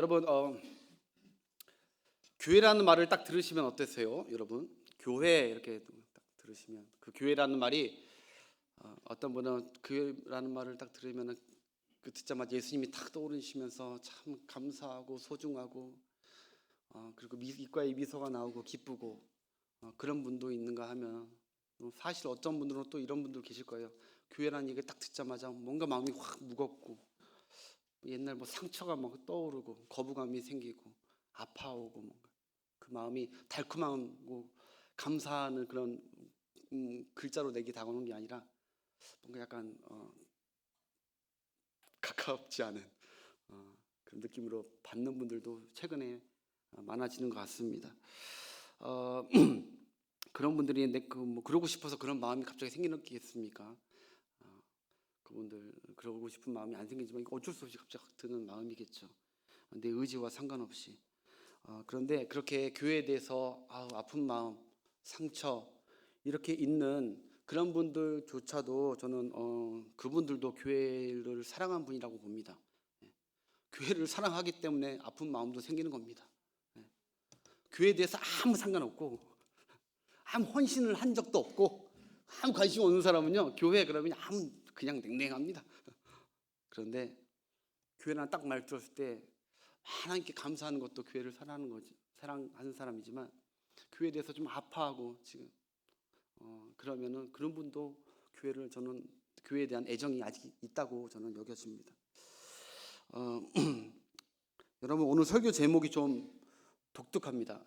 여러분, 교회라는 말을 딱 들으시면 어떠세요? 여러분, 교회 이렇게 딱 들으시면 그 교회라는 말이 어떤 분은 교회라는 말을 딱 들으면 그 듣자마자 예수님이 탁 떠오르시면서 참 감사하고 소중하고 그리고 입가에 미소가 나오고 기쁘고 그런 분도 있는가 하면 사실 어떤 분들은 또 이런 분들 계실 거예요. 교회라는 얘기 딱 듣자마자 뭔가 마음이 확 무겁고 옛날 상처가 막 떠오르고 거부감이 생기고 아파오고 뭔가 그 마음이 달콤하고 감사하는 그런 글자로 내게 다가오는 게 아니라 뭔가 약간 가깝지 않은 그런 느낌으로 받는 분들도 최근에 많아지는 것 같습니다. 그런 분들이 그러고 싶어서 그런 마음이 갑자기 생기겠습니까? 그분들 그러고 싶은 마음이 안 생기지만 어쩔 수 없이 갑자기 드는 마음이겠죠. 내 의지와 상관없이. 그런데 그렇게 교회에 대해서 아픈 마음, 상처 이렇게 있는 그런 분들조차도 저는 그분들도 교회를 사랑한 분이라고 봅니다. 교회를 사랑하기 때문에 아픈 마음도 생기는 겁니다. 교회에 대해서 아무 상관없고 아무 헌신을 한 적도 없고 아무 관심 없는 사람은요 교회 그러면 그냥 냉랭합니다. 그런데 교회라는 딱 말 들었을 때 하나님께 감사하는 것도 교회를 사랑하는 사람이지만 교회에 대해서 좀 아파하고 지금 그러면은 그런 분도 저는 교회에 대한 애정이 아직 있다고 저는 여겨집니다. 여러분 오늘 설교 제목이 좀 독특합니다.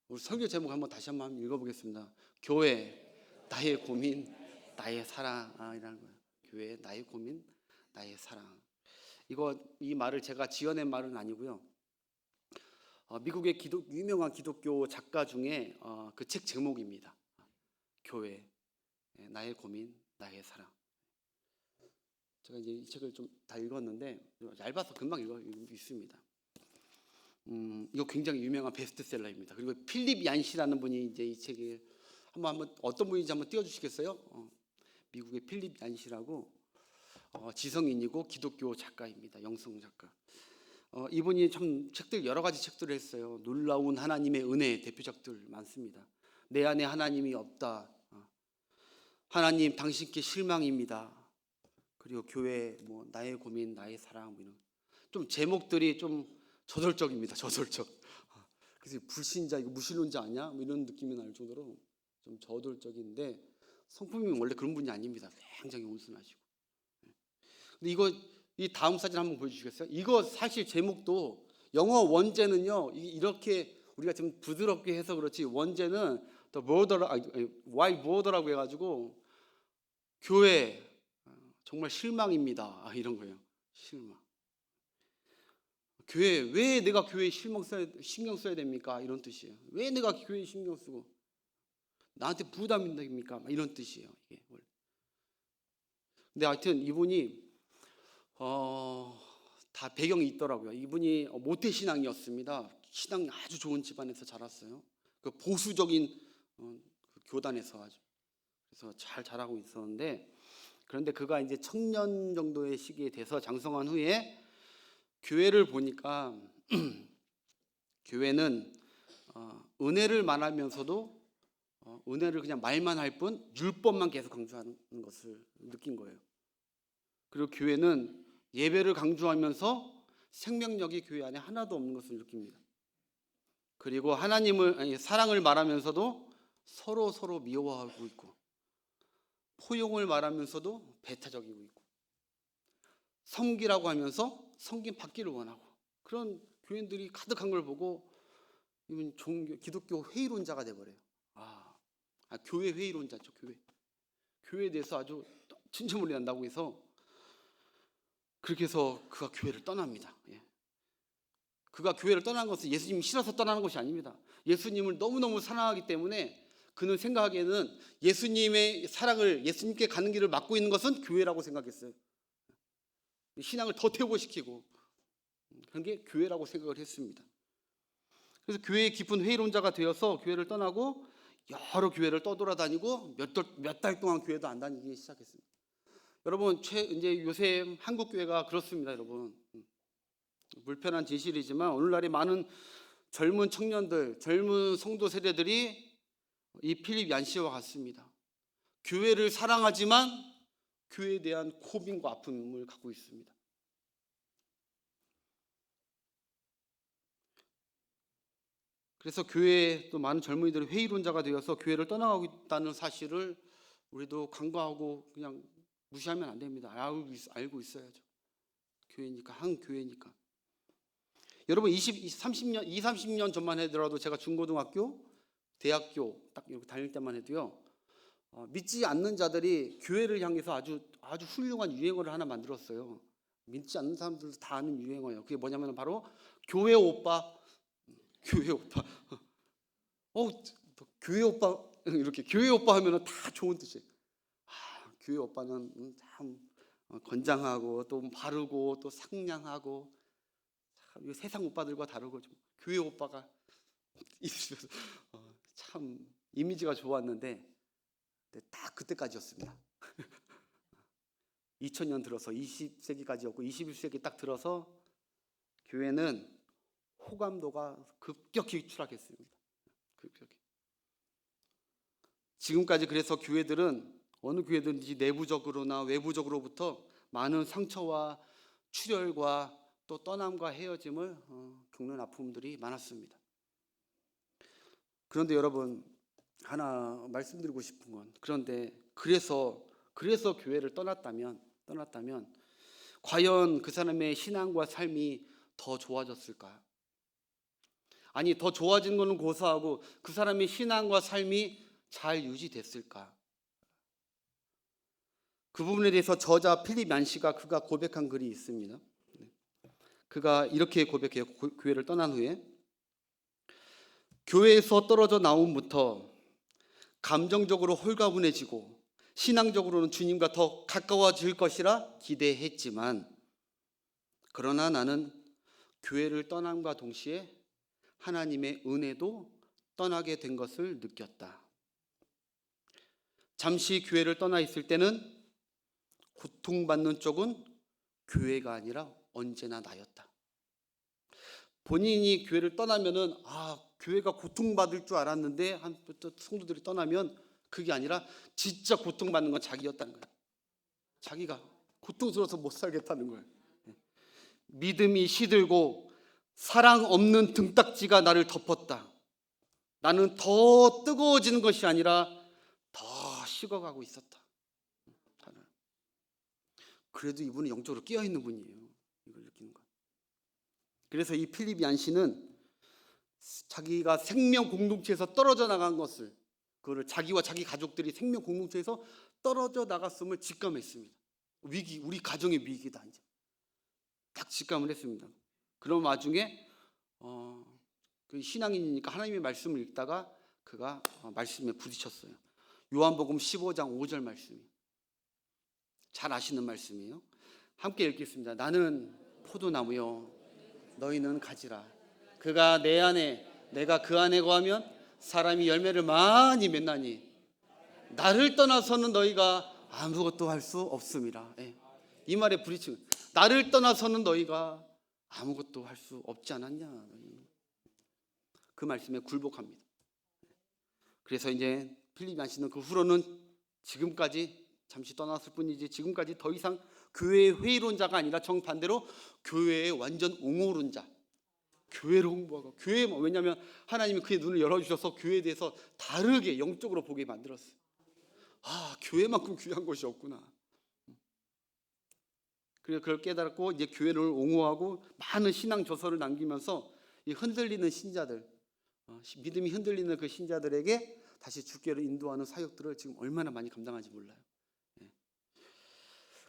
우리 설교 제목 다시 한번 읽어보겠습니다. 교회 나의 고민 나의 사랑이라는 거예요. 교회 나의 고민 나의 사랑. 이 말을 제가 지어낸 말은 아니고요. 미국의 유명한 기독교 작가 중에 그 책 제목입니다. 교회 나의 고민 나의 사랑. 제가 이제 이 책을 좀 다 읽었는데 얇아서 금방 읽습니다. 이거 굉장히 유명한 베스트셀러입니다. 그리고 필립 얀시라는 분이 이제 이 책을 한번 어떤 분인지 한번 띄워주시겠어요? 미국의 필립 얀시라고 지성인이고 기독교 작가입니다. 영성 작가. 이분이 참 여러 가지 책들을 했어요. 놀라운 하나님의 은혜 대표작들 많습니다. 내 안에 하나님이 없다. 하나님 당신께 실망입니다. 그리고 교회 나의 고민 나의 사랑 이런 좀 제목들이 좀 저돌적입니다. 저돌적. 그래서 불신자 이거 무신론자 아니야? 이런 느낌이 날 정도로 좀 저돌적인데 성품이 원래 그런 분이 아닙니다. 굉장히 온순하시고. 근데 이 다음 사진 한번 보여주시겠어요? 이거 사실 제목도 영어 원제는요 이렇게 우리가 좀 부드럽게 해서 그렇지 원제는 The Border, Why Border라고 해가지고 교회 정말 실망입니다. 이런 거예요. 실망. 교회 왜 내가 교회에 신경 써야 됩니까? 이런 뜻이에요. 왜 내가 교회에 신경 쓰고 나한테 부담입니까? 이런 뜻이에요. 이게 원래. 근데 하여튼 이분이 다 배경이 있더라고요. 이분이 모태신앙이었습니다. 신앙이 아주 좋은 집안에서 자랐어요. 그 보수적인 그 교단에서 그래서 잘 자라고 있었는데 그런데 그가 이제 청년 정도의 시기에 돼서 장성한 후에 교회를 보니까 교회는 은혜를 말하면서도 은혜를 그냥 말만 할 뿐 율법만 계속 강조하는 것을 느낀 거예요. 그리고 교회는 예배를 강조하면서 생명력이 교회 안에 하나도 없는 것을 느낍니다. 그리고 사랑을 말하면서도 서로 미워하고 있고 포용을 말하면서도 배타적이고 있고 섬기라고 하면서 섬김 받기를 원하고 그런 교인들이 가득한 걸 보고 이분 기독교 회의론자가 돼버려요. 교회 회의론자죠. 교회에 대해서 아주 진짜물이 난다고 해서 그렇게 해서 그가 교회를 떠납니다. 그가 교회를 떠난 것은 예수님이 싫어서 떠나는 것이 아닙니다. 예수님을 너무너무 사랑하기 때문에 그는 생각하기에는 예수님의 사랑을 예수님께 가는 길을 막고 있는 것은 교회라고 생각했어요. 신앙을 더 퇴보시키고 그런 게 교회라고 생각을 했습니다. 그래서 교회의 깊은 회의론자가 되어서 교회를 떠나고 여러 교회를 떠돌아다니고 몇 달 동안 교회도 안 다니기 시작했습니다. 여러분 이제 요새 한국 교회가 그렇습니다. 여러분 불편한 진실이지만 오늘날에 많은 젊은 청년들, 젊은 성도 세대들이 이 필립 얀시와 같습니다. 교회를 사랑하지만 교회에 대한 고민과 아픔을 갖고 있습니다. 그래서 교회에 또 많은 젊은이들이 회의론자가 되어서 교회를 떠나가고 있다는 사실을 우리도 간과하고 그냥 무시하면 안 됩니다. 알고 있어야죠. 교회니까, 한 교회니까. 여러분 30년 전만 해더라도 제가 중고등학교, 대학교 딱 이렇게 다닐 때만 해도요. 믿지 않는 자들이 교회를 향해서 아주 훌륭한 유행어를 하나 만들었어요. 믿지 않는 사람들도 다 아는 유행어예요. 그게 뭐냐면 바로 교회 오빠. 교회 오빠. 교회 오빠 이렇게 교회 오빠 하면은 다 좋은 뜻이에요. 교회 오빠는 참 건장하고 또 바르고 또 상냥하고 참 세상 오빠들과 다르고 좀 교회 오빠가 있으면서 참 이미지가 좋았는데 딱 그때까지였습니다. 2000년 들어서 20세기까지였고 21세기 딱 들어서 교회는 호감도가 급격히 추락했습니다. 급격히. 지금까지 그래서 교회들은 어느 교회든지 내부적으로나 외부적으로부터 많은 상처와 출혈과 또 떠남과 헤어짐을 겪는 아픔들이 많았습니다. 그런데 여러분 하나 말씀드리고 싶은 건 그런데 그래서 교회를 떠났다면 과연 그 사람의 신앙과 삶이 더 좋아졌을까요? 아니 더 좋아진 거는 고사하고 그 사람의 신앙과 삶이 잘 유지됐을까? 그 부분에 대해서 저자 필립 얀시가 그가 고백한 글이 있습니다. 그가 이렇게 고백해요. 교회를 떠난 후에 교회에서 떨어져 나옴부터 감정적으로 홀가분해지고 신앙적으로는 주님과 더 가까워질 것이라 기대했지만 그러나 나는 교회를 떠남과 동시에 하나님의 은혜도 떠나게 된 것을 느꼈다. 잠시 교회를 떠나 있을 때는 고통받는 쪽은 교회가 아니라 언제나 나였다. 본인이 교회를 떠나면은 교회가 고통받을 줄 알았는데 성도들이 떠나면 그게 아니라 진짜 고통받는 건 자기였다는 거예요. 자기가 고통스러워서 못 살겠다는 거예요. 믿음이 시들고 사랑 없는 등딱지가 나를 덮었다. 나는 더 뜨거워지는 것이 아니라 더 식어가고 있었다. 그래도 이분은 영적으로 깨어있는 분이에요. 이걸 느끼는 것. 그래서 이 필립 얀시는 자기가 생명 공동체에서 떨어져 나간 것을 그거를 자기와 자기 가족들이 생명 공동체에서 떨어져 나갔음을 직감했습니다. 위기, 우리 가정의 위기다 이제 딱 직감을 했습니다. 그런 와중에 그 신앙인이니까 하나님의 말씀을 읽다가 그가 말씀에 부딪혔어요. 요한복음 15장 5절 말씀이 잘 아시는 말씀이에요. 함께 읽겠습니다. 나는 포도나무요 너희는 가지라. 그가 내 안에 내가 그 안에 거하면 사람이 열매를 많이 맺나니 나를 떠나서는 너희가 아무것도 할 수 없음이라. 이 말에 부딪히면 나를 떠나서는 너희가 아무것도 할 수 없지 않았냐. 그 말씀에 굴복합니다. 그래서 이제 필립 얀시는 그 후로는 지금까지 잠시 떠났을 뿐이지 지금까지 더 이상 교회의 회의론자가 아니라 정반대로 교회의 완전 옹호론자, 교회를 홍보하고 왜냐하면 하나님이 그의 눈을 열어주셔서 교회에 대해서 다르게 영적으로 보게 만들었어요. 교회만큼 귀한 것이 없구나. 그래서 그걸 깨달았고 이제 교회를 옹호하고 많은 신앙 저서를 남기면서 이 흔들리는 신자들, 믿음이 흔들리는 그 신자들에게 다시 주께로 인도하는 사역들을 지금 얼마나 많이 감당하는지 몰라요.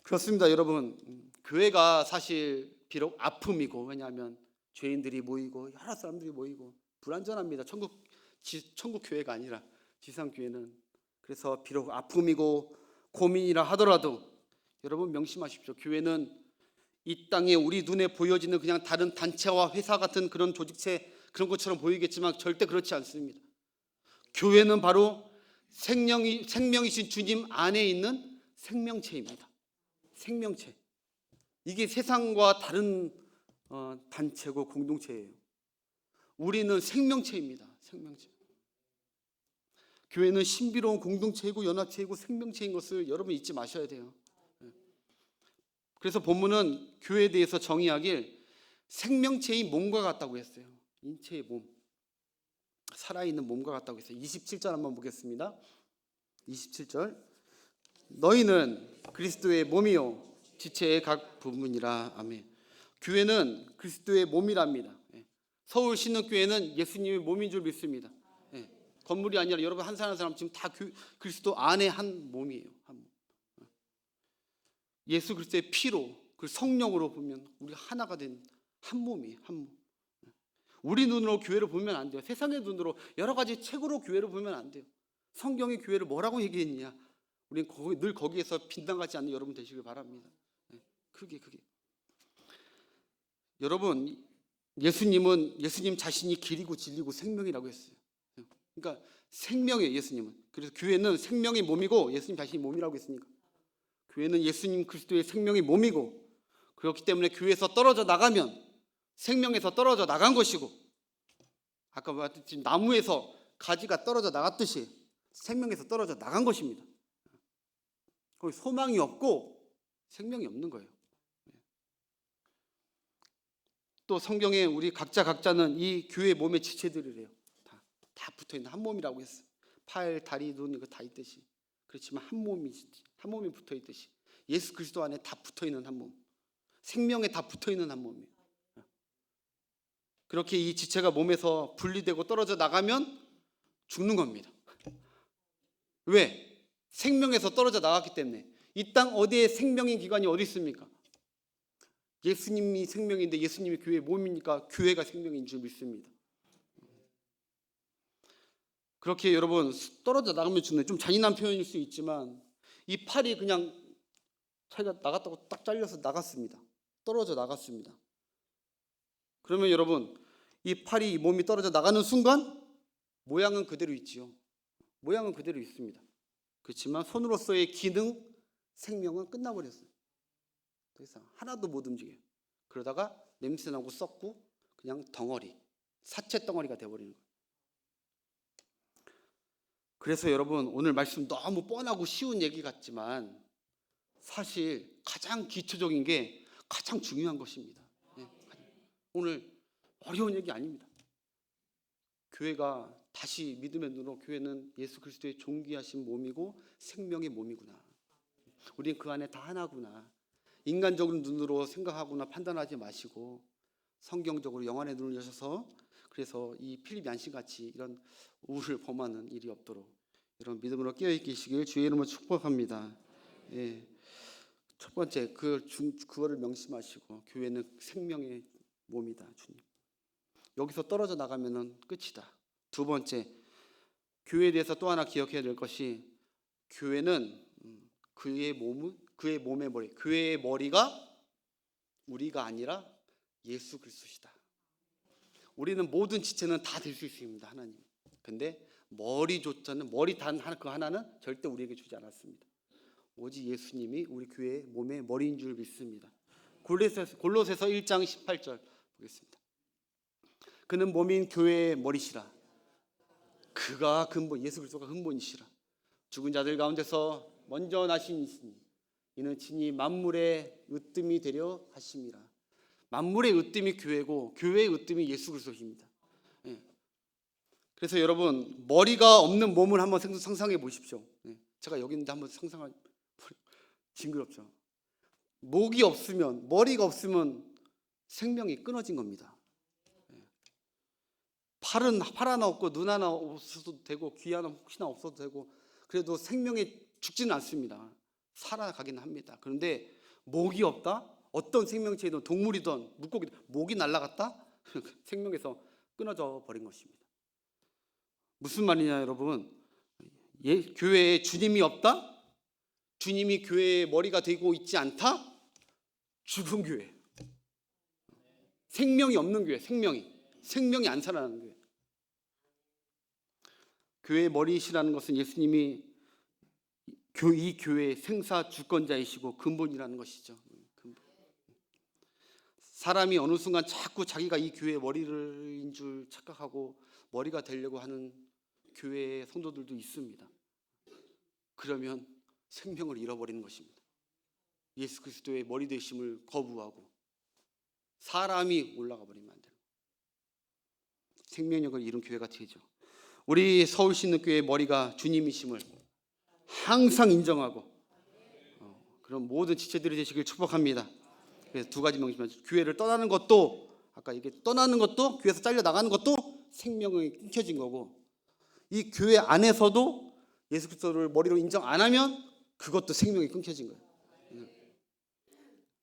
그렇습니다, 여러분. 교회가 사실 비록 아픔이고 왜냐하면 죄인들이 모이고 여러 사람들이 모이고 불안전합니다. 천국 교회가 아니라 지상 교회는. 그래서 비록 아픔이고 고민이라 하더라도 여러분 명심하십시오. 교회는 이 땅에 우리 눈에 보여지는 그냥 다른 단체와 회사 같은 그런 조직체 그런 것처럼 보이겠지만 절대 그렇지 않습니다. 교회는 바로 생명이신 주님 안에 있는 생명체입니다. 생명체. 이게 세상과 다른 단체고 공동체예요. 우리는 생명체입니다. 생명체. 교회는 신비로운 공동체이고 연합체이고 생명체인 것을 여러분 잊지 마셔야 돼요. 그래서 본문은 교회에 대해서 정의하길 생명체인 몸과 같다고 했어요. 인체의 몸, 살아있는 몸과 같다고 했어요. 27절 한번 보겠습니다. 27절, 너희는 그리스도의 몸이요 지체의 각 부분이라. 아멘. 교회는 그리스도의 몸이랍니다. 서울 신흥교회는 예수님의 몸인 줄 믿습니다. 건물이 아니라 여러분 한 사람 한 사람 지금 다 그리스도 안에 한 몸이에요. 한 몸. 예수 그리스도의 피로 그 성령으로 보면 우리 하나가 된 한 몸이에요. 한 몸. 우리 눈으로 교회를 보면 안 돼요. 세상의 눈으로 여러 가지 책으로 교회를 보면 안 돼요. 성경의 교회를 뭐라고 얘기했느냐? 우리는 늘 거기에서 빈당하지 않는 여러분 되시길 바랍니다. 크게. 여러분, 예수님 자신이 길이고 진리고 생명이라고 했어요. 그러니까 생명이에요, 예수님은. 그래서 교회는 생명의 몸이고 예수님 자신이 몸이라고 했으니까 교회는 예수님 그리스도의 생명의 몸이고, 그렇기 때문에 교회에서 떨어져 나가면 생명에서 떨어져 나간 것이고, 아까 말했듯이 나무에서 가지가 떨어져 나갔듯이 생명에서 떨어져 나간 것입니다. 거기 소망이 없고 생명이 없는 거예요. 또 성경에 우리 각자는 이 교회 몸의 지체들이래요. 다 붙어있는 한 몸이라고 했어요. 팔, 다리, 눈 이거 다 있듯이. 그렇지만 한 몸이 붙어있듯이 예수 그리스도 안에 다 붙어있는 한 몸, 생명에 다 붙어있는 한 몸이에요. 그렇게 이 지체가 몸에서 분리되고 떨어져 나가면 죽는 겁니다. 왜? 생명에서 떨어져 나갔기 때문에. 이 땅 어디에 생명인 기관이 어디 있습니까? 예수님이 생명인데 예수님이 교회의 몸이니까 교회가 생명인 줄 믿습니다. 그렇게 여러분 떨어져 나가면 죽는, 좀 잔인한 표현일 수 있지만 이 팔이 그냥 자기가 나갔다고 딱 잘려서 나갔습니다. 떨어져 나갔습니다. 그러면 여러분 이 팔이 이 몸이 떨어져 나가는 순간 모양은 그대로 있지요. 모양은 그대로 있습니다. 그렇지만 손으로서의 기능, 생명은 끝나버렸어요. 더 이상 하나도 못 움직여요. 그러다가 냄새나고 썩고 그냥 덩어리, 사체 덩어리가 돼버리는 거예요. 그래서 여러분 오늘 말씀 너무 뻔하고 쉬운 얘기 같지만 사실 가장 기초적인 게 가장 중요한 것입니다. 오늘 어려운 얘기 아닙니다. 교회가 다시 믿음의 눈으로, 교회는 예수 그리스도의 존귀하신 몸이고 생명의 몸이구나. 우리는 그 안에 다 하나구나. 인간적인 눈으로 생각하거나 판단하지 마시고 성경적으로 영안의 눈을 여셔서, 그래서 이 필립 얀신같이 이런 우를 범하는 일이 없도록 이런 믿음으로 깨어있기시길 주의 이름으로 축복합니다. 첫 번째 그거를 명심하시고, 교회는 생명의 몸이다, 주님. 여기서 떨어져 나가면은 끝이다. 두 번째, 교회에 대해서 또 하나 기억해야 될 것이, 교회는 그의 몸의 머리, 교회의 머리가 우리가 아니라 예수 그리스도시다. 우리는 모든 지체는 다 될 수 있습니다, 하나님. 근데 머리조차는, 머리 단 그 하나는 절대 우리에게 주지 않았습니다. 오직 예수님이 우리 교회의 몸의 머리인 줄 믿습니다. 골로새서 1장 18절 보겠습니다. 그는 몸인 교회의 머리시라. 그가 근본, 예수 그리스도가 근본이시라. 죽은 자들 가운데서 먼저 나신 이시니 이는 친히 만물의 으뜸이 되려 하심이라. 만물의 으뜸이 교회고 교회의 으뜸이 예수 그리스도입니다. 그래서 여러분 머리가 없는 몸을 한번 상상해 보십시오. 제가 여기 있는데 한번 상상하, 징그럽죠. 목이 없으면, 머리가 없으면 생명이 끊어진 겁니다. 팔 하나 없고 눈 하나 없어도 되고 귀 하나 혹시나 없어도 되고, 그래도 생명이 죽지는 않습니다. 살아가긴 합니다. 그런데 목이 없다? 어떤 생명체이든 동물이든 물고기든 목이 날아갔다? 생명에서 끊어져 버린 것입니다. 무슨 말이냐 여러분, 교회에 주님이 없다? 주님이 교회의 머리가 되고 있지 않다? 죽은 교회, 생명이 없는 교회, 생명이 안 살아나는 교회. 교회의 머리이시라는 것은 예수님이 이 교회의 생사 주권자이시고 근본이라는 것이죠. 사람이 어느 순간 자꾸 자기가 이 교회의 머리인 줄 착각하고 머리가 되려고 하는 교회의 성도들도 있습니다. 그러면 생명을 잃어버리는 것입니다. 예수 그리스도의 머리 되심을 거부하고 사람이 올라가 버리면 안 돼요. 생명력을 잃은 교회가 되죠. 우리 서울 신는교회의 머리가 주님이심을 항상 인정하고 그런 모든 지체들이 되시길 축복합니다. 그래서 두 가지 명심하죠. 교회를 떠나는 것도, 아까 이게 떠나는 것도, 교회에서 잘려 나가는 것도 생명이 끊겨진 거고, 이 교회 안에서도 예수 그리스도를 머리로 인정 안 하면 그것도 생명이 끊겨진 거예요.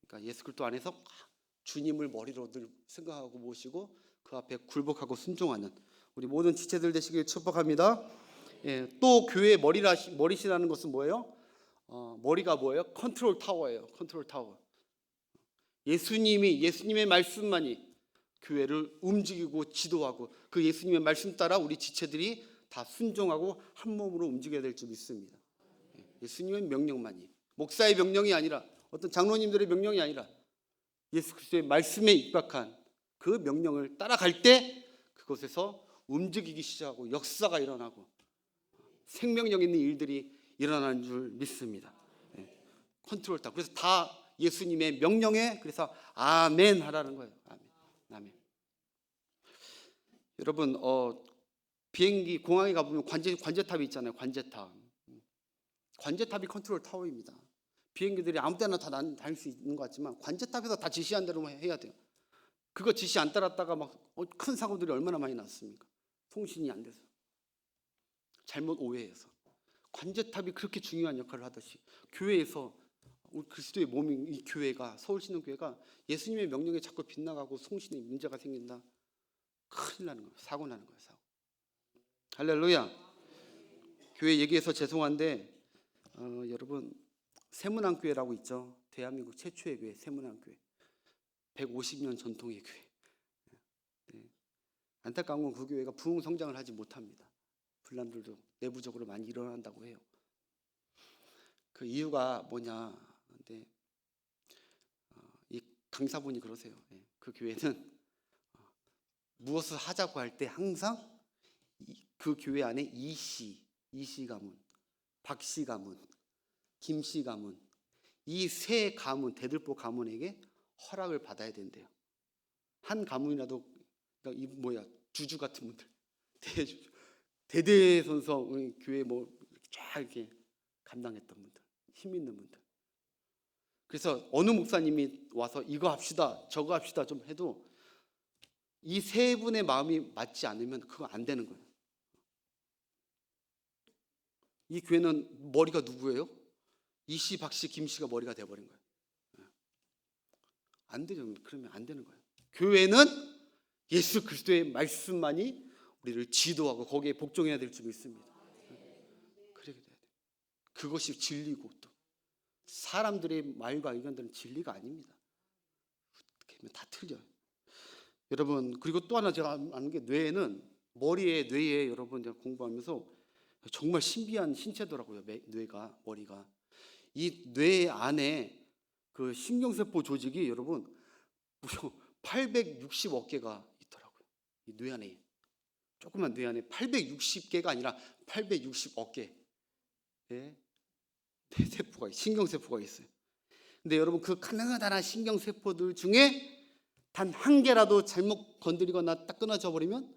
그러니까 예수 그리스도 안에서 주님을 머리로 늘 생각하고 모시고 그 앞에 굴복하고 순종하는 우리 모든 지체들 되시길 축복합니다. 예, 또 교회의 머리시라는 것은 뭐예요? 머리가 뭐예요? 컨트롤 타워예요. 컨트롤 타워. 예수님의 말씀만이 교회를 움직이고 지도하고 그 예수님의 말씀 따라 우리 지체들이 다 순종하고 한 몸으로 움직여야 될 줄 믿습니다. 예수님의 명령만이, 목사의 명령이 아니라, 어떤 장로님들의 명령이 아니라 예수 그리스도의 말씀에 입각한 그 명령을 따라갈 때 그곳에서 움직이기 시작하고 역사가 일어나고 생명력 있는 일들이 일어나는 줄 믿습니다. 컨트롤 타워. 그래서 다 예수님의 명령에, 그래서 아멘 하라는 거예요. 아멘. 아멘. 여러분, 비행기 공항에 가보면 관제탑이 있잖아요. 관제탑이 컨트롤 타워입니다. 비행기들이 아무 때나 다 다닐 수 있는 것 같지만 관제탑에서 다 지시한 대로만 해야 돼요. 그거 지시 안 따랐다가 막 큰 사고들이 얼마나 많이 났습니까? 통신이 안 돼서, 잘못 오해해서. 관제탑이 그렇게 중요한 역할을 하듯이 교회에서 우리 그리스도의 몸인 이 교회가, 서울신흥교회가 예수님의 명령에 자꾸 빗나가고 통신에 문제가 생긴다, 큰일 나는 거예요. 사고 나는 거예요. 사고. 할렐루야. 교회 얘기해서 죄송한데 여러분, 세문안교회라고 있죠. 대한민국 최초의 교회 세문안교회, 150년 전통의 교회. 안타까운 건 그 교회가 부흥 성장을 하지 못합니다. 분란들도 내부적으로 많이 일어난다고 해요. 그 이유가 뭐냐? 근데 이 강사분이 그러세요. 그 교회는 무엇을 하자고 할 때 항상 그 교회 안에 이씨 가문, 박씨 가문, 김씨 가문, 이 세 가문, 대들보 가문에게 허락을 받아야 된대요. 한 가문이라도, 그러니까 주주 같은 분들, 대주주, 대대손손 교회 쫙 이렇게 감당했던 분들, 힘 있는 분들. 그래서 어느 목사님이 와서 이거 합시다, 저거 합시다 좀 해도 이 세 분의 마음이 맞지 않으면 그거 안 되는 거예요. 이 교회는 머리가 누구예요? 이씨, 박씨, 김씨가 머리가 돼버린 거예요. 안 되죠. 그러면 안 되는 거예요. 교회는 예수 그리스도의 말씀만이 우리를 지도하고 거기에 복종해야 될 줄 믿습니다. 그렇게 돼야 돼요. 그것이 진리고, 또 사람들의 말과 의견들은 진리가 아닙니다. 다 틀려요. 여러분, 그리고 또 하나 제가 아는 게, 뇌에 여러분 제가 공부하면서 정말 신비한 신체더라고요. 머리가. 이 뇌 안에 그 신경세포 조직이 여러분 무려 860억 개가 있더라고요. 이 뇌 안에, 조그만 뇌 안에 860개가 아니라 860억 개의 뇌세포가, 신경세포가 있어요. 근데 여러분, 그 가난한 신경세포들 중에 단 한 개라도 잘못 건드리거나 딱 끊어져 버리면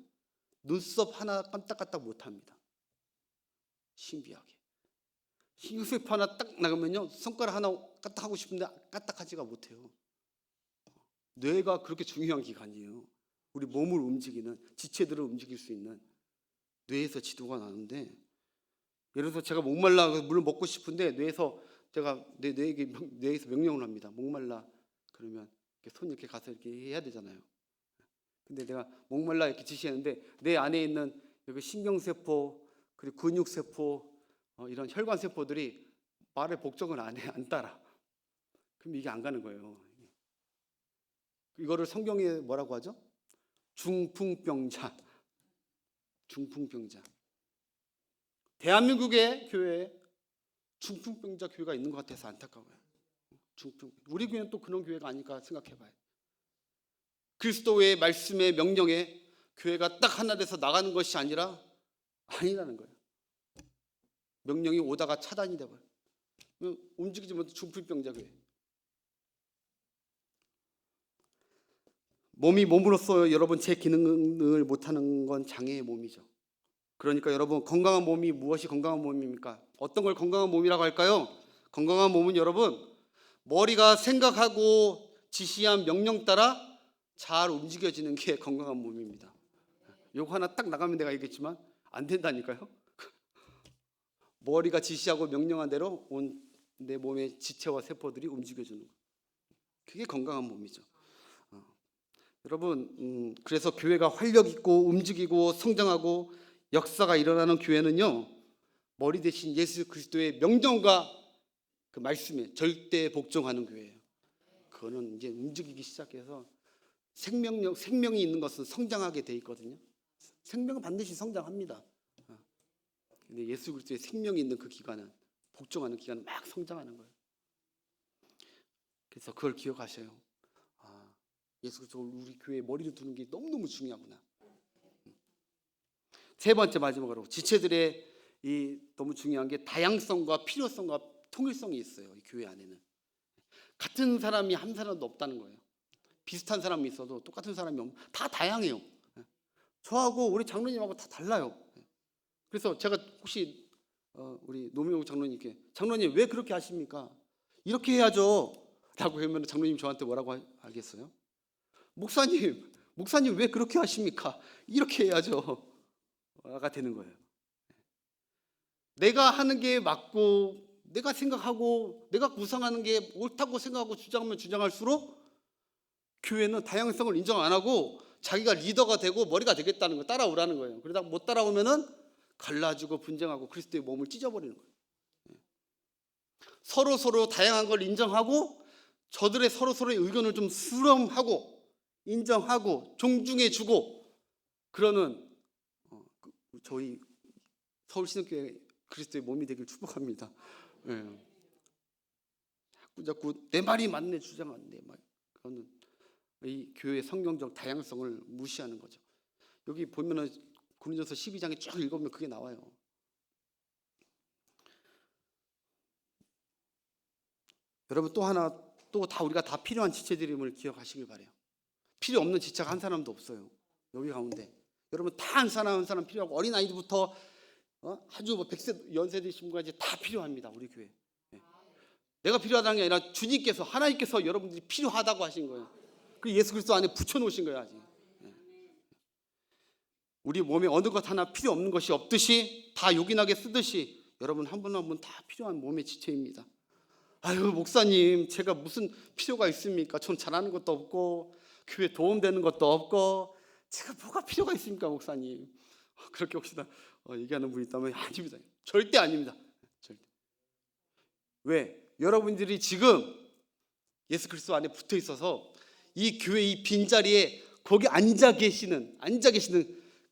눈썹 하나 깜딱깜딱 못합니다. 신비하게. 신경세포 하나 딱 나가면요, 손가락 하나 까딱하고 싶은데 까딱하지가 못해요. 뇌가 그렇게 중요한 기관이에요. 우리 몸을 움직이는, 지체들을 움직일 수 있는 뇌에서 지도가 나는데, 예를 들어서 제가 목말라 물을 먹고 싶은데 뇌에서 제가 뇌에서 명령을 합니다. 목말라 그러면 손 이렇게 가서 이렇게 해야 되잖아요. 근데 내가 목말라 이렇게 지시했는데 내 안에 있는 여기 신경세포, 그리고 근육세포, 이런 혈관세포들이 말의 복종을 안 해, 안 따라. 그럼 이게 안 가는 거예요. 이거를 성경에 뭐라고 하죠? 중풍병자. 대한민국의 교회에 중풍병자 교회가 있는 것 같아서 안타까워요. 우리 교회는 또 그런 교회가 아닐까 생각해봐요. 그리스도의 말씀의 명령에 교회가 딱 하나 돼서 나가는 것이 아니라는 거예요. 명령이 오다가 차단이 돼버려요. 움직이지 못해 중풍병자 교회. 몸이 몸으로서 여러분 제 기능을 못하는 건 장애의 몸이죠. 그러니까 여러분, 건강한 몸이 무엇이 건강한 몸입니까? 어떤 걸 건강한 몸이라고 할까요? 건강한 몸은 여러분, 머리가 생각하고 지시한 명령 따라 잘 움직여지는 게 건강한 몸입니다. 요거 하나 딱 나가면 내가 얘기했지만 안 된다니까요. 머리가 지시하고 명령한 대로 온 내 몸의 지체와 세포들이 움직여주는 거. 그게 건강한 몸이죠. 여러분, 그래서 교회가 활력 있고 움직이고 성장하고 역사가 일어나는 교회는요, 머리 대신 예수 그리스도의 명령과 그 말씀에 절대 복종하는 교회예요. 그거는 이제 움직이기 시작해서 생명이 있는 것은 성장하게 돼 있거든요. 생명은 반드시 성장합니다. 근데 예수 그리스도의 생명이 있는 그 기간은, 복종하는 기간은 막 성장하는 거예요. 그래서 그걸 기억하셔요. 예수 그리스도 우리 교회에 머리를 두는 게 너무너무 중요하구나. 세 번째, 마지막으로 지체들의 이 너무 중요한 게 다양성과 필요성과 통일성이 있어요. 이 교회 안에는 같은 사람이 한 사람도 없다는 거예요. 비슷한 사람이 있어도 똑같은 사람이 없는, 다 다양해요. 저하고 우리 장로님하고 다 달라요. 그래서 제가 혹시 우리 노명욱 장로님께, 장로님 왜 그렇게 하십니까? 이렇게 해야죠 라고 하면 장로님 저한테 뭐라고 하겠어요? 목사님 왜 그렇게 하십니까? 이렇게 해야죠 가 되는 거예요. 내가 하는 게 맞고, 내가 생각하고, 내가 구상하는 게 옳다고 생각하고 주장하면 주장할수록 교회는 다양성을 인정 안 하고 자기가 리더가 되고 머리가 되겠다는 거, 따라오라는 거예요. 그러다 못 따라오면은 갈라지고 분쟁하고 그리스도의 몸을 찢어버리는 거예요. 서로 다양한 걸 인정하고 저들의 서로의 의견을 좀 수렴하고 인정하고 존중해주고 그러는 저희 서울신학교회 그리스도의 몸이 되길 축복합니다. 자꾸 내 말이 맞네 주장하는 내 말, 그거는 이 교회의 성경적 다양성을 무시하는 거죠. 여기 보면은 고린도서 12장에 쭉 읽으면 그게 나와요. 여러분, 또 하나, 또 다 우리가 다 필요한 지체들임을 기억하시길 바래요. 필요 없는 지체가 한 사람도 없어요. 여기 가운데 여러분 다 한 사람 필요하고, 어린 아이들부터 아주 100세 연세 드신 분까지 다 필요합니다. 우리 교회. 내가 필요하다는 게 아니라 주님께서, 하나님께서 여러분들이 필요하다고 하신 거예요. 그 예수 그리스도 안에 붙여놓으신 거예요. 아직 우리 몸에 어느 것 하나 필요 없는 것이 없듯이, 다 요긴하게 쓰듯이 여러분 한 분 한 분 다 필요한 몸의 지체입니다. 아유 목사님, 제가 무슨 필요가 있습니까? 전 잘하는 것도 없고 교회 도움되는 것도 없고 제가 뭐가 필요가 있습니까 목사님? 그렇게 혹시나 얘기하는 분이 있다면 아닙니다. 절대 아닙니다. 절대. 왜? 여러분들이 지금 예수 그리스도 안에 붙어 있어서 이 교회 이 빈자리에 거기 앉아 계시는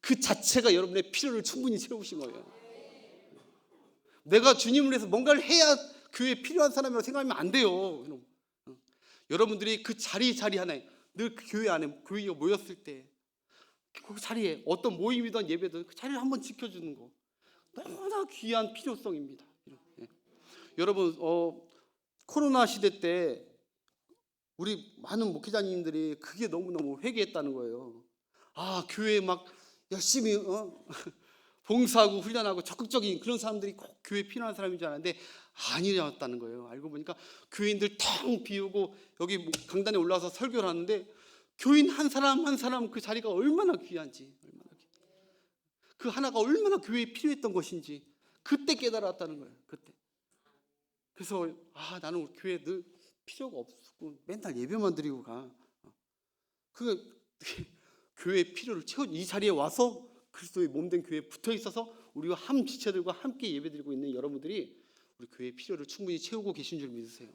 그 자체가 여러분의 필요를 충분히 채우신 거예요. 내가 주님을 위해서 뭔가를 해야 교회에 필요한 사람이라고 생각하면 안 돼요. 여러분들이 그 자리 하나에, 늘 그 교회 안에, 교회가 모였을 때 그 자리에 어떤 모임이든 예배든 그 자리를 한번 지켜주는 거 너무나 귀한 필요성입니다. 여러분, 코로나 시대 때 우리 많은 목회자님들이 그게 너무너무 회개했다는 거예요. 교회에 막 열심히 봉사하고 훈련하고 적극적인 그런 사람들이 꼭 교회에 필요한 사람인 줄 알았는데 아니었다는 거예요. 알고 보니까 교인들 텅 비우고 여기 강단에 올라와서 설교를 하는데 교인 한 사람 한 사람 그 자리가 얼마나 귀한지, 그 하나가 얼마나 교회에 필요했던 것인지 그때 깨달았다는 거예요. 그때. 그래서 나는 우리 교회에 늘 필요가 없고 맨날 예배만 드리고 가. 그 교회의 필요를 채워, 이 자리에 와서 그리스도의 몸된 교회에 붙어 있어서 우리가 한 지체들과 함께 예배드리고 있는 여러분들이 우리 교회의 필요를 충분히 채우고 계신 줄 믿으세요.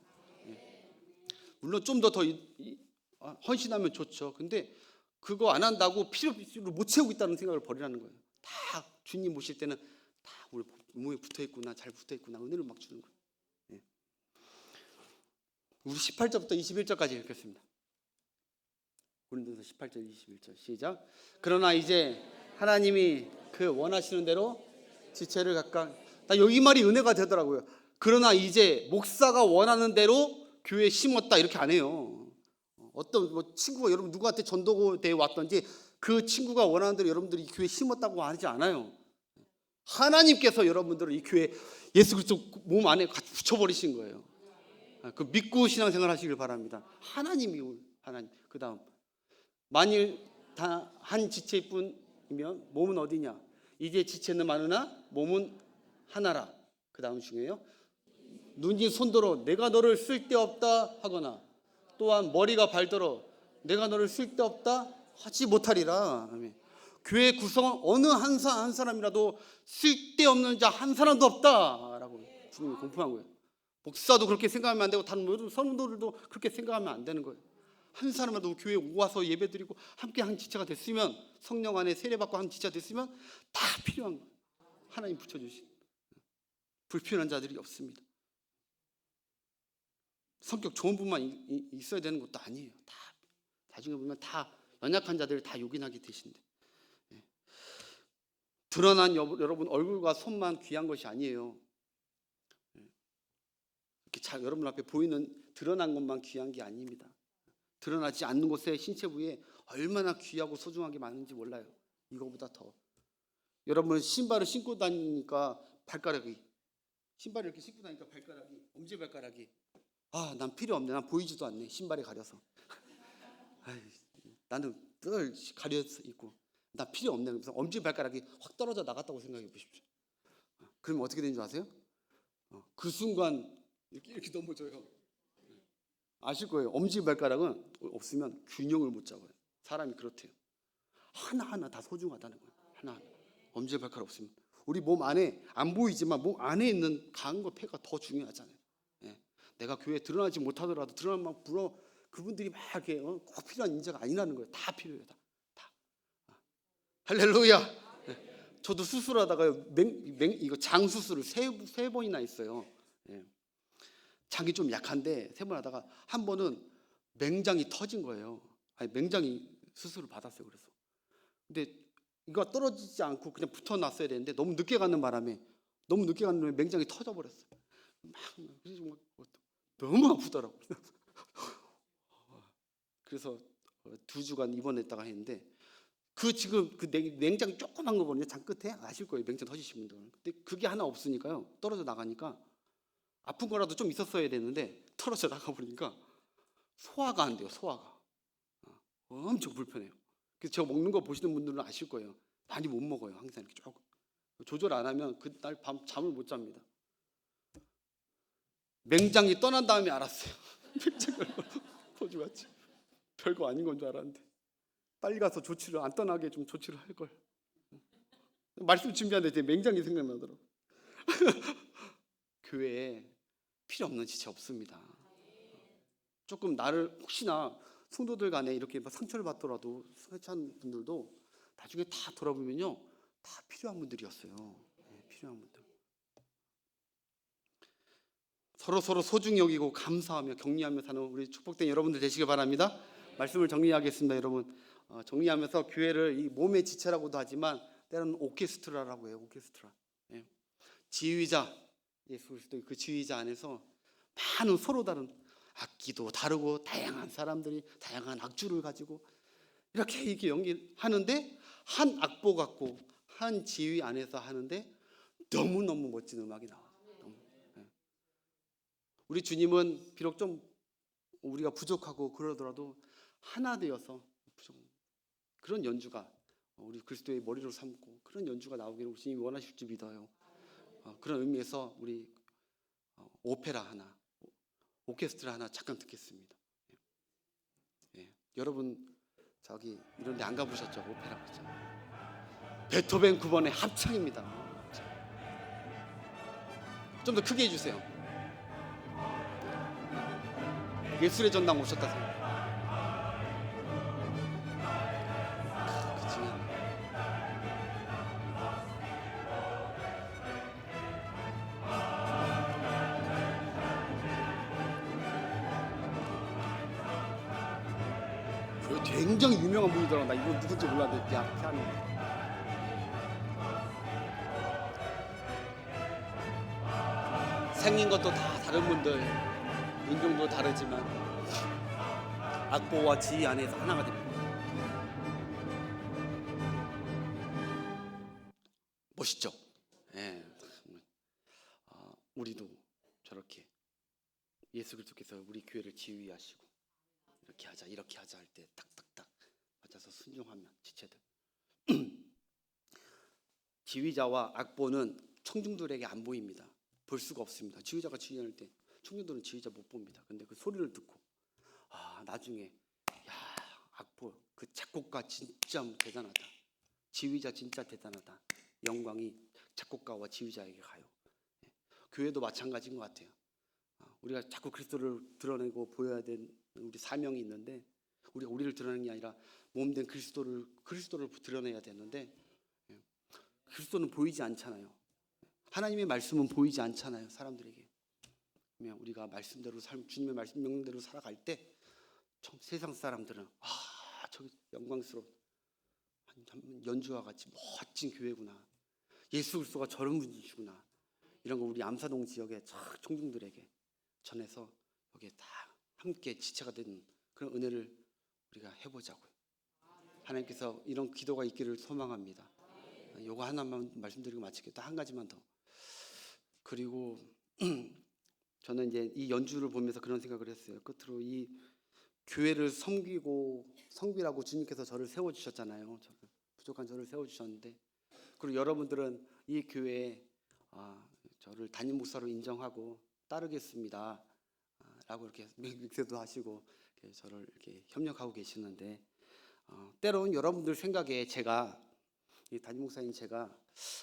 물론 좀 더 헌신하면 좋죠. 근데 그거 안 한다고 필요를 못 채우고 있다는 생각을 버리라는 거예요. 다 주님 모실 때는 다 우리 몸에 붙어 있구나, 잘 붙어 있구나, 은혜를 막 주는 거예요. 우리 18절부터 21절까지 읽겠습니다. 고린도서 18절 21절 시작. 그러나 이제 하나님이 그 원하시는 대로 지체를 각각, 나 여기 말이 은혜가 되더라고요. 그러나 이제 목사가 원하는 대로 교회에 심었다 이렇게 안 해요. 어떤 뭐 친구가 여러분 누구한테 전도대에 왔던지 그 친구가 원하는 대로 여러분들이 이 교회에 심었다고 하지 않아요. 하나님께서 여러분들을 이 교회 예수 그리스도 몸 안에 붙여버리신 거예요. 그 믿고 신앙생활 하시길 바랍니다. 하나님이 하나님. 그 다음 만일 다 한 지체뿐이면 몸은 어디냐? 이제 지체는 많으나 몸은 하나라. 그 다음 중에요. 눈이 손더러 내가 너를 쓸데없다 하거나 또한 머리가 발더러 내가 너를 쓸데없다 하지 못하리라. 교회 구성원 어느 한 사람이라도 쓸데없는 자 한 사람도 없다라고 주님이 공포한 거예요. 목사도 그렇게 생각하면 안 되고 다른 모든 성도들도 그렇게 생각하면 안 되는 거예요. 한 사람이라도 교회에 와서 예배드리고 함께 한 지체가 됐으면, 성령 안에 세례받고 한 지체가 됐으면 다 필요한 거예요. 하나님 붙여주신 불필요한 자들이 없습니다. 성격 좋은 분만 있어야 되는 것도 아니에요. 다 나중에 보면 다 연약한 자들을 다 요긴하게 되신대. 드러난 여러분 얼굴과 손만 귀한 것이 아니에요. 이렇게 여러분 앞에 보이는 드러난 것만 귀한 게 아닙니다. 드러나지 않는 곳에 신체 부위에 얼마나 귀하고 소중한 게 많은지 몰라요. 이거보다 더. 여러분 신발을 신고 다니니까 발가락이, 신발을 이렇게 신고 다니니까 발가락이, 엄지발가락이, 아, 난 필요 없네. 난 보이지도 않네. 신발에 가려서. 아이, 나는 늘 가려서 있고 나 필요 없네. 그래서 엄지발가락이 확 떨어져 나갔다고 생각해 보십시오. 그러면 어떻게 되는 줄 아세요? 그 순간 이렇게 넘어져요. 아실 거예요. 엄지발가락은 없으면 균형을 못 잡아요. 사람이 그렇대요. 하나하나 다 소중하다는 거예요. 하나하나. 엄지발가락 없으면 우리 몸 안에 안 보이지만 몸 안에 있는 강과 폐가 더 중요하잖아요. 내가 교회에 드러나지 못하더라도 드러난 만큼 그분들이 막 이렇게 꼭 필요한 인재가 아니라는 거예요. 다 필요해요. 다. 할렐루야. 저도 수술하다가 이거 장 수술을 세 번이나 했어요. 장이 좀 약한데 세 번 하다가 한 번은 맹장이 터진 거예요. 아니 맹장이 수술을 받았어요. 그래서 근데 이거 떨어지지 않고 그냥 붙어놨어야 되는데 너무 늦게 가는 바람에 맹장이 터져버렸어요. 그래서 너무 아프더라고요. 그래서 2주간 입원했다가 했는데 지금 그 맹장이 조그만 거거든요. 장 끝에 아실 거예요. 맹장 터지신 분들은. 근데 그게 하나 없으니까요. 떨어져 나가니까 아픈 거라도 좀 있었어야 되는데 떨어져 나가버리니까 소화가 안 돼요. 소화가 엄청 불편해요. 그래서 제가 먹는 거 보시는 분들은 아실 거예요. 많이 못 먹어요. 항상 이렇게 조금 조절 안 하면 그날 밤 잠을 못 잡니다. 맹장이 떠난 다음에 알았어요. 맹장이 포주같이 별거 아닌 건 줄 알았는데 빨리 가서 조치를 안 떠나게 좀 조치를 할 걸. 말씀 준비하는데 제 맹장이 생각나더라고. 교회에 필요 없는 지체 없습니다. 조금 나를 혹시나 성도들 간에 이렇게 상처를 받더라도 상처한 분들도 나중에 다 돌아보면요 다 필요한 분들이었어요. 필요한 분들. 서로 소중히 여기고 감사하며 격려하며 사는 우리 축복된 여러분들 되시길 바랍니다. 말씀을 정리하겠습니다. 여러분 정리하면서 교회를 이 몸의 지체라고도 하지만 때로는 오케스트라라고 해요. 오케스트라. 지휘자, 예수 그리스도의 그 지휘자 안에서 많은 서로 다른 악기도 다르고 다양한 사람들이 다양한 악주를 가지고 이렇게 연기하는데 한 악보 갖고 한 지휘 안에서 하는데 너무너무 멋진 음악이 나와요. 우리 주님은 비록 좀 우리가 부족하고 그러더라도 하나 되어서 그런 연주가 우리 그리스도의 머리로 삼고 그런 연주가 나오기를 주님이 원하실 줄 믿어요. 그런 의미에서 우리 오페라 하나, 오케스트라 하나 잠깐 듣겠습니다. 여러분 저기 이런 데 안 가보셨죠? 오페라 그죠? 베토벤 9번의 합창입니다. 좀 더 크게 해주세요. 예술의 전당 오셨다 생각. 굉장히 유명한 분이더라고. 나 이거 누군지 몰랐는데 야 피아노. 생긴 것도 다 다른 분들, 인종도 다르지만 악보와 지휘 안에서 하나가 됩니다. 멋있죠? 예. 우리도 저렇게 예수 그리스도께서 우리 교회를 지휘하시고 이렇게 하자 할 때 딱딱딱 맞아서 순종하면 지체들. 지휘자와 악보는 청중들에게 안 보입니다. 볼 수가 없습니다. 지휘자가 지휘할 때 청중들은 지휘자 못 봅니다. 근데 그 소리를 듣고 나중에 악보 그 작곡가 진짜 대단하다. 지휘자 진짜 대단하다. 영광이 작곡가와 지휘자에게 가요. 교회도 마찬가지인 것 같아요. 우리가 자꾸 그리스도를 드러내고 보여야 되는 우리 사명이 있는데 우리가 우리를 드러내는 게 아니라 몸된 그리스도를 드러내야 되는데 그리스도는 보이지 않잖아요. 하나님의 말씀은 보이지 않잖아요. 사람들에게. 그러면 우리가 말씀대로 주님의 말씀 명령대로 살아갈 때 세상 사람들은 저기 영광스러운 연주와 같이 멋진 교회구나. 예수 그리스도가 저런 분이시구나. 이런 거 우리 암사동 지역의 청중들에게 전해서 여기에 다 함께 지체가 되는 그런 은혜를 우리가 해보자고요. 하나님께서 이런 기도가 있기를 소망합니다. 요거 하나만 말씀드리고 마치겠다. 한 가지만 더. 그리고 저는 이제 이 연주를 보면서 그런 생각을 했어요. 끝으로 이 교회를 섬기라고 주님께서 저를 세워주셨잖아요. 부족한 저를 세워주셨는데, 그리고 여러분들은 이 교회에 저를 담임 목사로 인정하고 따르겠습니다 라고 이렇게 맹세도 하시고 저를 이렇게 협력하고 계시는데, 때로는 여러분들 생각에 제가 이 담임 목사인 제가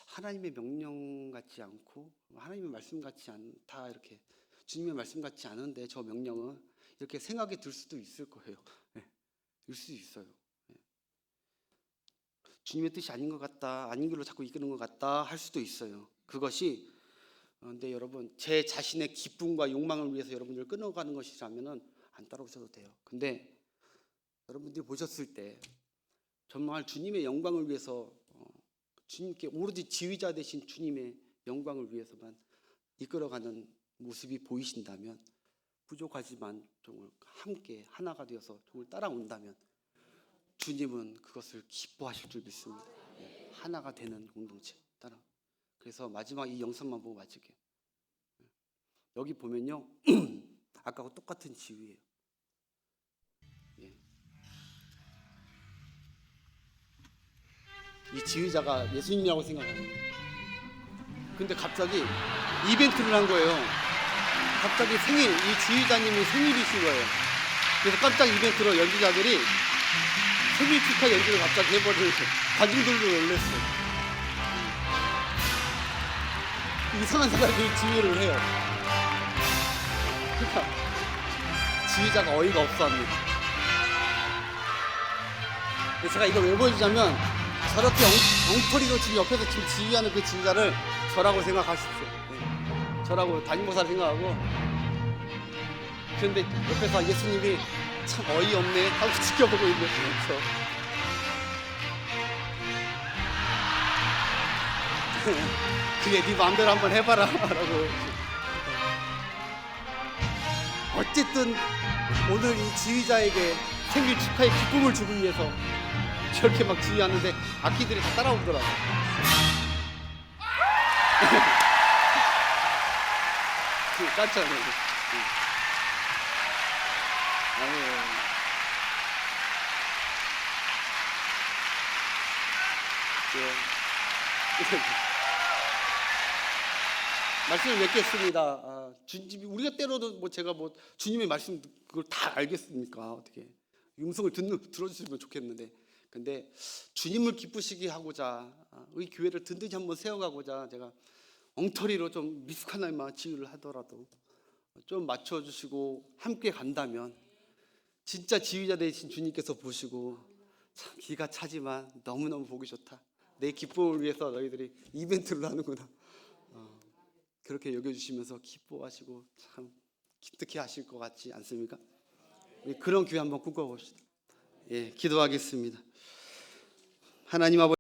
하나님의 명령 같지 않고 하나님의 말씀 같지 않다, 이렇게 주님의 말씀 같지 않은데 저 명령은 이렇게 생각이 들 수도 있을 거예요. 일 수도 있어요. 주님의 뜻이 아닌 것 같다, 아닌 길로 자꾸 이끄는 것 같다 할 수도 있어요. 그것이 근데 여러분 제 자신의 기쁨과 욕망을 위해서 여러분들 끊어가는 것이라면은 안 따라오셔도 돼요. 근데 여러분들이 보셨을 때 정말 주님의 영광을 위해서 주님께 오로지 지휘자 되신 주님의 영광을 위해서만 이끌어가는 모습이 보이신다면, 부족하지만 정말 함께 하나가 되어서 정말 따라온다면 주님은 그것을 기뻐하실 줄 믿습니다. 하나가 되는 공동체 따라. 그래서 마지막 이 영상만 보고 마칠게요. 여기 보면요 아까하고 똑같은 지휘예요. 이 지휘자가 예수님이라고 생각합니다. 근데 갑자기 이벤트를 한 거예요. 갑자기 이 지휘자님이 생일이신 거예요. 그래서 깜짝 이벤트로 연주자들이 생일 축하 연주를 갑자기 해버리면서 관중들도 놀랐어. 이상한 사람들이 지휘를 해요. 그러니까 지휘자가 어이가 없어합니다. 제가 이걸 왜 보여주냐면, 저렇게 엉터리로 지금 옆에서 지금 지휘하는 그 지휘자를 저라고 생각하십시오. 저라고 담임 목사를 생각하고, 그런데 옆에서 예수님이 참 어이없네 하고 지켜보고 있는 거죠. 그래 네 마음대로 한번 해봐라 라고. 어쨌든 오늘 이 지휘자에게 생일 축하의 기쁨을 주기 위해서 저렇게 막 지휘하는데 악기들이 다 따라오더라고. 깜짝 놀랐어. 말씀을 맺겠습니다. 우리가 때로도 제가 주님의 말씀 그걸 다 알겠습니까? 어떻게 음성을 들어주시면 좋겠는데, 근데 주님을 기쁘시게 하고자 우리 교회를 든든히 한번 세워가고자 제가 엉터리로 좀 미숙한 날만 지휘를 하더라도 좀 맞춰주시고 함께 간다면 진짜 지휘자 되신 주님께서 보시고 참 기가 차지만 너무너무 보기 좋다, 내 기쁨을 위해서 너희들이 이벤트를 하는구나, 그렇게 여겨주시면서 기뻐하시고 참 기특해 하실 것 같지 않습니까? 우리 그런 교회 한번 꿈꿔봅시다. 기도하겠습니다. 하나님 아버지.